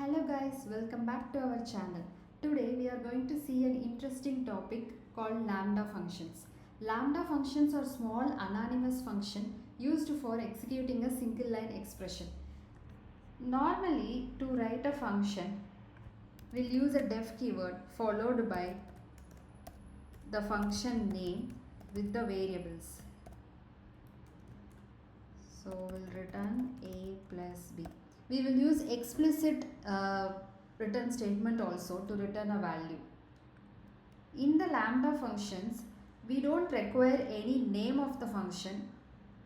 Hello guys, welcome back to our channel. Today we are going to see an interesting topic called lambda functions. Lambda functions are small anonymous function used for executing a single line expression. Normally to write a function, we'll use a def keyword followed by the function name with the variables. So we'll return a plus b. We will use explicit return statement also to return a value. In the lambda functions, we don't require any name of the function.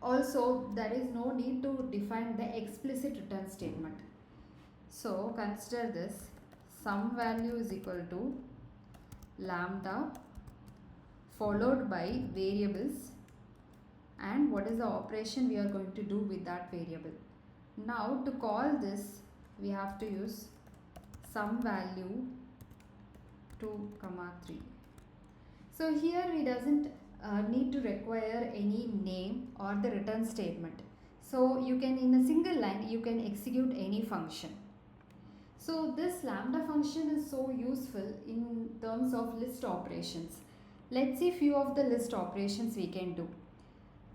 Also, there is no need to define the explicit return statement. So consider this: some value is equal to lambda followed by variables, and what is the operation we are going to do with that variable. Now to call this, we have to use some value 2, 3. So here we doesn't need to require any name or the return statement. So you can, in a single line, you can execute any function. So this lambda function is so useful in terms of list operations. Let's see few of the list operations we can do.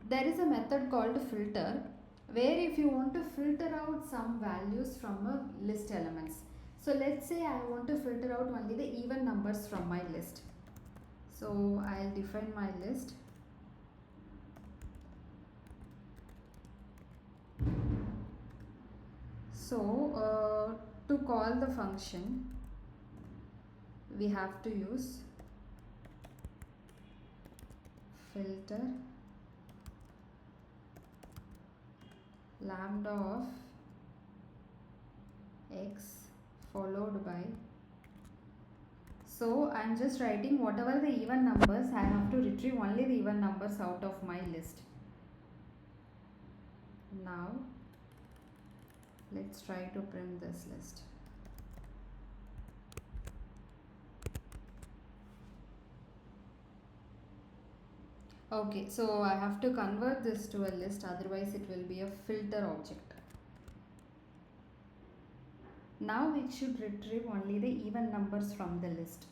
There is a method called filter, where if you want to filter out some values from a list elements. So let's say I want to filter out only the even numbers from my list. So I'll define my list. So to call the function, we have to use filter lambda of x followed by, so I am just writing whatever the even numbers, I have to retrieve only the even numbers out of my list. Now let's try to print this list. Okay, so I have to convert this to a list, otherwise it will be a filter object. Now it should retrieve only the even numbers from the list.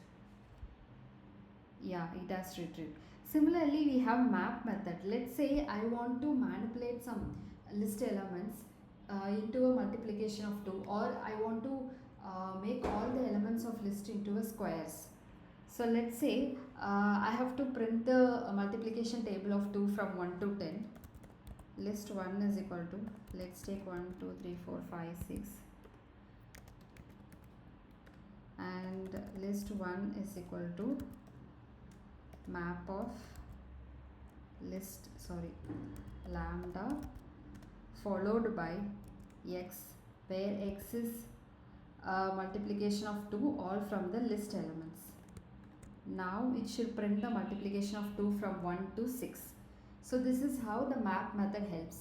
Yeah, it has retrieved. Similarly, we have map method. Let's say I want to manipulate some list elements into a multiplication of 2, or I want to make all the elements of list into a squares. So let's say I have to print the multiplication table of 2 from 1 to 10. List 1 is equal to, let's take 1, 2, 3, 4, 5, 6. And list 1 is equal to map of lambda followed by x, where x is multiplication of 2 all from the list elements. Now it should print the multiplication of 2 from 1 to 6. So this is how the map method helps.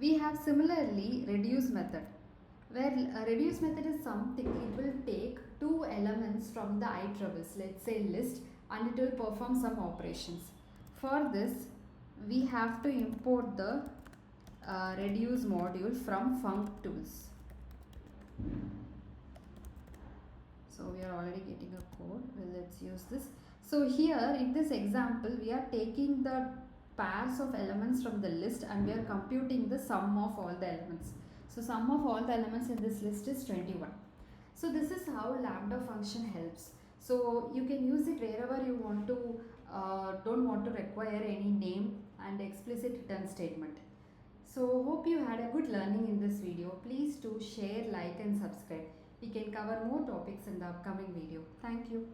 We have similarly reduce method, where a reduce method is something, it will take 2 elements from the iterable, let's say list, and it will perform some operations. For this, we have to import the reduce module from functools. So we are already getting a code. Well, let's use this. So here in this example, we are taking the pairs of elements from the list and we are computing the sum of all the elements. So sum of all the elements in this list is 21. So this is how lambda function helps. So you can use it wherever you want to, don't want to require any name and explicit return statement. So hope you had a good learning in this video. Please do share, like and subscribe. We can cover more topics in the upcoming video. Thank you.